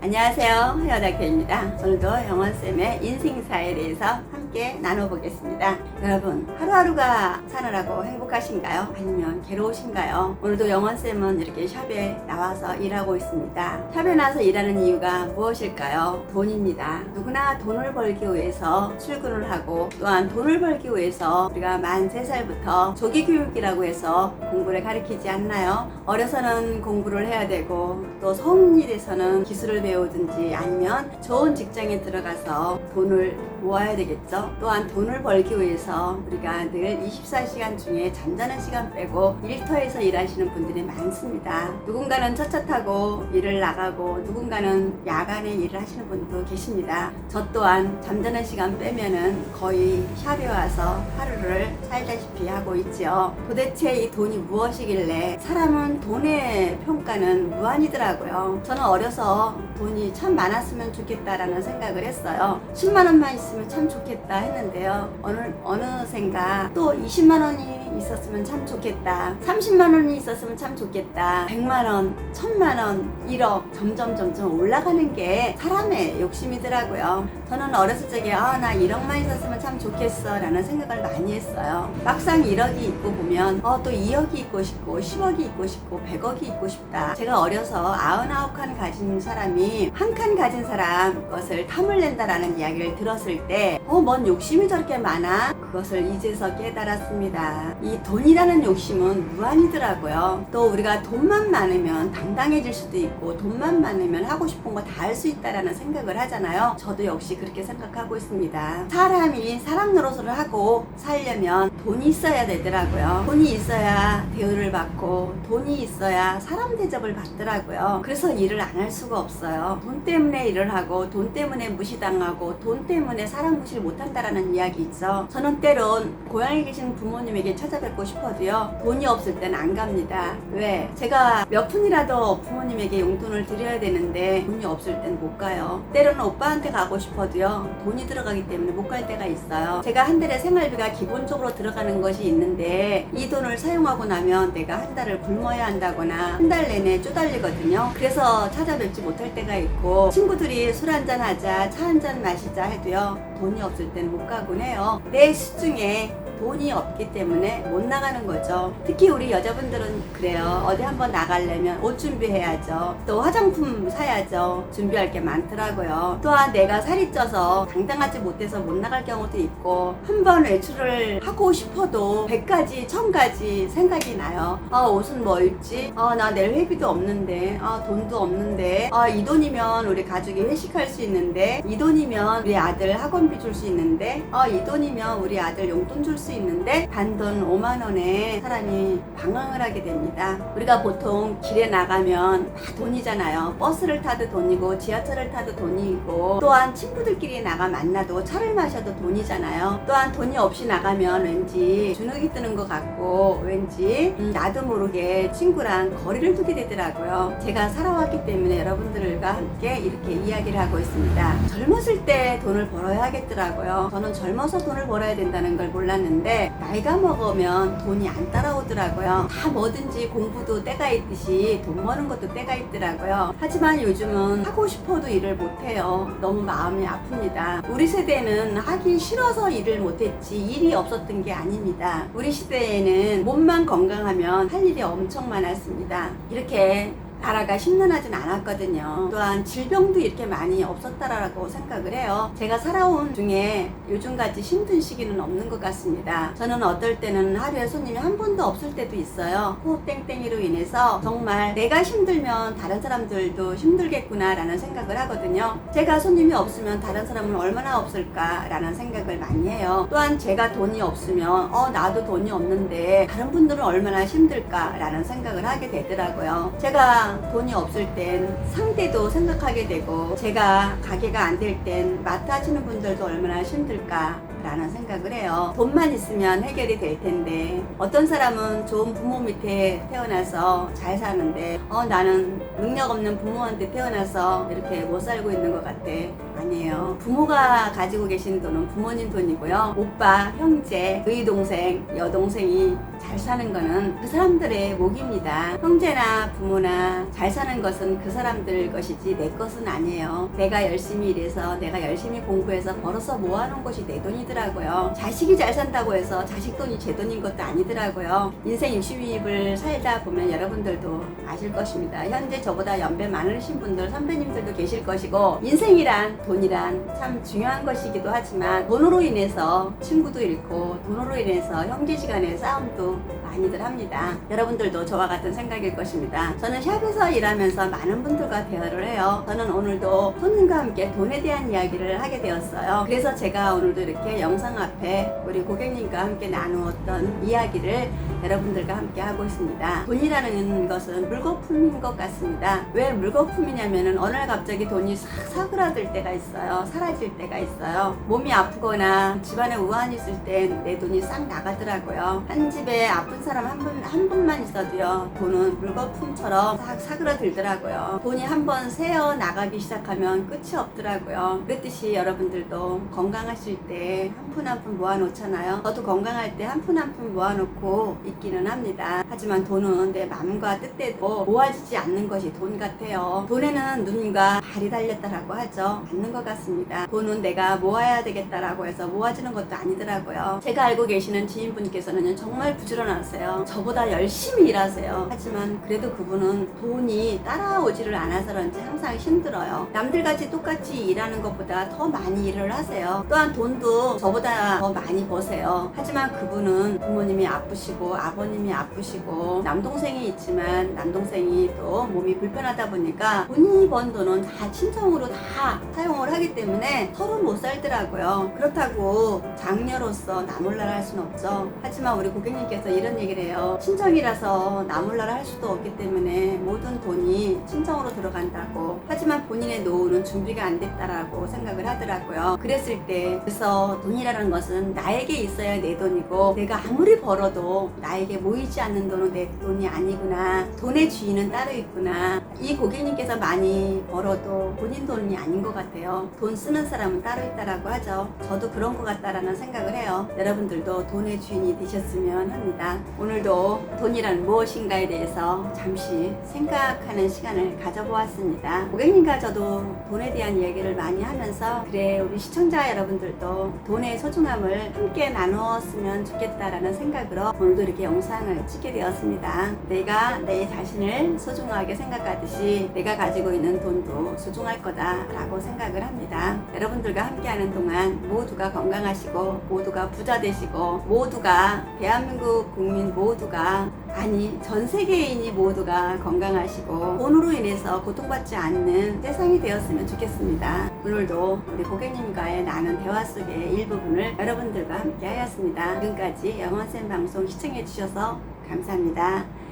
안녕하세요, 허여다교입니다. 오늘도 영원쌤의 인생사에 대해서 함께 나눠보겠습니다. 여러분, 하루하루가 사느라고 행복하신가요? 아니면 괴로우신가요? 오늘도 영원쌤은 이렇게 샵에 나와서 일하고 있습니다. 샵에 나와서 일하는 이유가 무엇일까요? 돈입니다. 누구나 돈을 벌기 위해서 출근을 하고, 또한 돈을 벌기 위해서 우리가 만 3살부터 조기교육이라고 해서 공부를 가르치지 않나요? 어려서는 공부를 해야 되고, 또 성인이 돼서는 기술을 배우든지 아니면 좋은 직장에 들어가서 돈을 모아야 되겠죠. 또한 돈을 벌기 위해서 우리가 늘 24시간 중에 잠자는 시간 빼고 일터에서 일하시는 분들이 많습니다. 누군가는 첫차 타고 일을 나가고 누군가는 야간에 일을 하시는 분도 계십니다. 저 또한 잠자는 시간 빼면은 거의 샵에 와서 하루를 살다시피 하고 있지요. 도대체 이 돈이 무엇이길래 사람은 돈의 평가는 무한이더라고요. 저는 어려서 돈이 참 많았으면 좋겠다라는 생각을 했어요. 10만 원만 있으면 참 좋겠다 했는데요. 어느샌가 또 20만 원이 있었으면 참 좋겠다. 30만 원이 있었으면 참 좋겠다. 100만 원, 1000만 원, 1억 점점 올라가는 게 사람의 욕심이더라고요. 저는 어렸을 적에 나 1억만 있었으면 참 좋겠어 라는 생각을 많이 했어요. 막상 1억이 있고 보면 또 2억이 있고 싶고 10억이 있고 싶고 100억이 있고 싶다. 제가 어려서 99칸 가진 사람이 한 칸 가진 사람 것을 탐을 낸다라는 이야기를 들었을 때 뭔 욕심이 저렇게 많아? 그것을 이제서 깨달았습니다. 이 돈이라는 욕심은 무한이더라고요. 또 우리가 돈만 많으면 당당해질 수도 있고 돈만 많으면 하고 싶은 거 다 할 수 있다라는 생각을 하잖아요. 저도 역시 그렇게 생각하고 있습니다. 사람이 사람 노릇을 하고 살려면 돈이 있어야 되더라고요. 돈이 있어야 대우를 받고 돈이 있어야 사람 대접을 받더라고요. 그래서 일을 안 할 수가 없어요. 돈 때문에 일을 하고 돈 때문에 무시당하고 돈 때문에 사람 무시를 못한다라는 이야기 있죠. 저는 때론 고향에 계신 부모님에게 찾아뵙고 싶어도요, 돈이 없을 때는 안 갑니다. 왜? 제가 몇 푼이라도 부모님에게 용돈을 드려야 되는데 돈이 없을 땐 못 가요. 때로는 오빠한테 가고 싶어도요, 돈이 들어가기 때문에 못 갈 때가 있어요. 제가 한 달에 생활비가 기본적으로 들어가는 것이 있는데 이 돈을 사용하고 나면 내가 한 달을 굶어야 한다거나 한 달 내내 쪼달리거든요. 그래서 찾아뵙지 못할 때가 있고, 친구들이 술 한잔 하자, 차 한잔 마시자 해도요, 돈이 없을 땐 못 가곤 해요. 내 수중에 돈이 없기 때문에 못 나가는 거죠. 특히 우리 여자분들은 그래요. 어디 한번 나가려면 옷 준비해야죠. 또 화장품 사야죠. 준비할 게 많더라고요. 또한 내가 살이 쪄서 당당하지 못해서 못 나갈 경우도 있고, 한번 외출을 하고 싶어도 100가지 1000가지 생각이 나요. 옷은 뭐 입지? 나 내일 회비도 없는데, 돈도 없는데, 이 돈이면 우리 가족이 회식할 수 있는데, 이 돈이면 우리 아들 학원비 줄 수 있는데, 이 돈이면 우리 아들 용돈 줄 수 있는데, 단돈 5만 원에 사람이 방황을 하게 됩니다. 우리가 보통 길에 나가면 다 돈이잖아요. 버스를 타도 돈이고 지하철을 타도 돈이고, 또한 친구들끼리 나가 만나도 차를 마셔도 돈이잖아요. 또한 돈이 없이 나가면 왠지 주눅이 드는 것 같고, 왠지 나도 모르게 친구랑 거리를 두게 되더라고요. 제가 살아왔기 때문에 여러분들과 함께 이렇게 이야기를 하고 있습니다. 젊었을 때 돈을 벌어야 하겠더라고요. 저는 젊어서 돈을 벌어야 된다는 걸 몰랐는데, 나이가 먹으면 돈이 안 따라오더라고요. 다 뭐든지 공부도 때가 있듯이 돈 버는 것도 때가 있더라고요. 하지만 요즘은 하고 싶어도 일을 못해요. 너무 마음이 아픕니다. 우리 세대는 하기 싫어서 일을 못했지 일이 없었던 게 아닙니다. 우리 시대에는 몸만 건강하면 할 일이 엄청 많았습니다. 이렇게 나라가 심란하진 않았거든요. 또한 질병도 이렇게 많이 없었다라고 생각을 해요. 제가 살아온 중에 요즘같이 힘든 시기는 없는 것 같습니다. 저는 어떨 때는 하루에 손님이 한 번도 없을 때도 있어요. 호흡 땡땡이로 인해서 정말 내가 힘들면 다른 사람들도 힘들겠구나 라는 생각을 하거든요. 제가 손님이 없으면 다른 사람은 얼마나 없을까 라는 생각을 많이 해요. 또한 제가 돈이 없으면 나도 돈이 없는데 다른 분들은 얼마나 힘들까 라는 생각을 하게 되더라고요. 제가 돈이 없을 땐 상대도 생각하게 되고, 제가 가게가 안 될 땐 마트 하시는 분들도 얼마나 힘들까 라는 생각을 해요. 돈만 있으면 해결이 될 텐데, 어떤 사람은 좋은 부모 밑에 태어나서 잘 사는데 나는 능력 없는 부모한테 태어나서 이렇게 못 살고 있는 것 같아. 아니에요. 부모가 가지고 계신 돈은 부모님 돈이고요. 오빠, 형제, 의 동생, 여동생이 잘 사는 거는 그 사람들의 몫입니다. 형제나 부모나 잘 사는 것은 그 사람들 것이지 내 것은 아니에요. 내가 열심히 일해서 내가 열심히 공부해서 벌어서 모아놓은 것이 내 돈이더라고요. 자식이 잘 산다고 해서 자식 돈이 제 돈인 것도 아니더라고요. 인생 60을 살다 보면 여러분들도 아실 것입니다. 현재 저보다 연배 많으신 분들, 선배님들도 계실 것이고, 인생이란 돈이란 참 중요한 것이기도 하지만 돈으로 인해서 친구도 잃고 돈으로 인해서 형제지간의 싸움도 많이들 합니다. 여러분들도 저와 같은 생각일 것입니다. 저는 샵에서 일하면서 많은 분들과 대화를 해요. 저는 오늘도 손님과 함께 돈에 대한 이야기를 하게 되었어요. 그래서 제가 오늘도 이렇게 영상 앞에 우리 고객님과 함께 나누었던 이야기를 여러분들과 함께 하고 있습니다. 돈이라는 것은 물거품인 것 같습니다. 왜 물거품이냐면은 어느 날 갑자기 돈이 싹 사그라들 때가 있어요. 사라질 때가 있어요. 몸이 아프거나 집안에 우환이 있을 땐 내 돈이 싹 나가더라고요. 한 집에 아픈 사람 한 분만 있어도요, 돈은 물거품처럼 싹 사그라들더라고요. 돈이 한번 새어 나가기 시작하면 끝이 없더라고요. 그랬듯이 여러분들도 건강하실 때 한 푼 한 푼 모아놓잖아요. 저도 건강할 때 한 푼 한 푼 모아놓고 있기는 합니다. 하지만 돈은 내 마음과 뜻대로 모아지지 않는 것이 돈 같아요. 돈에는 눈과 발이 달렸다라고 하죠. 맞는 것 같습니다. 돈은 내가 모아야 되겠다라고 해서 모아지는 것도 아니더라고요. 제가 알고 계시는 지인분께서는 정말 부지런하세요. 저보다 열심히 일하세요. 하지만 그래도 그분은 돈이 따라오지를 않아서 그런지 항상 힘들어요. 남들같이 똑같이 일하는 것보다 더 많이 일을 하세요. 또한 돈도 저보다 더 많이 버세요. 하지만 그분은 부모님이 아프시고 아버님이 아프시고 남동생이 있지만 남동생이 또 몸이 불편하다 보니까 본인이 번 돈은 다 친정으로 다 사용을 하기 때문에 서로 못 살더라고요. 그렇다고 장녀로서 나몰라라 할 수는 없죠. 하지만 우리 고객님께서 이런 얘기를 해요. 친정이라서 나몰라라 할 수도 없기 때문에 모든 돈이 친정으로 들어간다고. 하지만 본인의 노후는 준비가 안 됐다라고 생각을 하더라고요. 그랬을 때 그래서 돈이라는 것은 나에게 있어야 내 돈이고, 내가 아무리 벌어도 나에게 모이지 않는 돈은 내 돈이 아니구나. 돈의 주인은 따로 있구나. 이 고객님께서 많이 벌어도 본인 돈이 아닌 것 같아요. 돈 쓰는 사람은 따로 있다라고 하죠. 저도 그런 것 같다라는 생각을 해요. 여러분들도 돈의 주인이 되셨으면 합니다. 오늘도 돈이란 무엇인가에 대해서 잠시 생각하는 시간을 가져보았습니다. 고객님과 저도 돈에 대한 이야기를 많이 하면서, 그래 우리 시청자 여러분들도 돈의 소중함을 함께 나누었으면 좋겠다라는 생각으로 오늘도 이렇게 영상을 찍게 되었습니다. 내가 내 자신을 소중하게 생각하듯이 내가 가지고 있는 돈도 소중할 거다라고 생각을 합니다. 여러분들과 함께하는 동안 모두가 건강하시고 모두가 부자 되시고 모두가 대한민국 국민 모두가, 아니 전 세계인이 모두가 건강하시고 돈으로 인해서 고통받지 않는 세상이 되었으면 좋겠습니다. 오늘도 우리 고객님과의 나눈 대화 속의 일부분을 여러분들과 함께 하였습니다. 지금까지 영원쌤 방송 시청해 주셔서 감사합니다.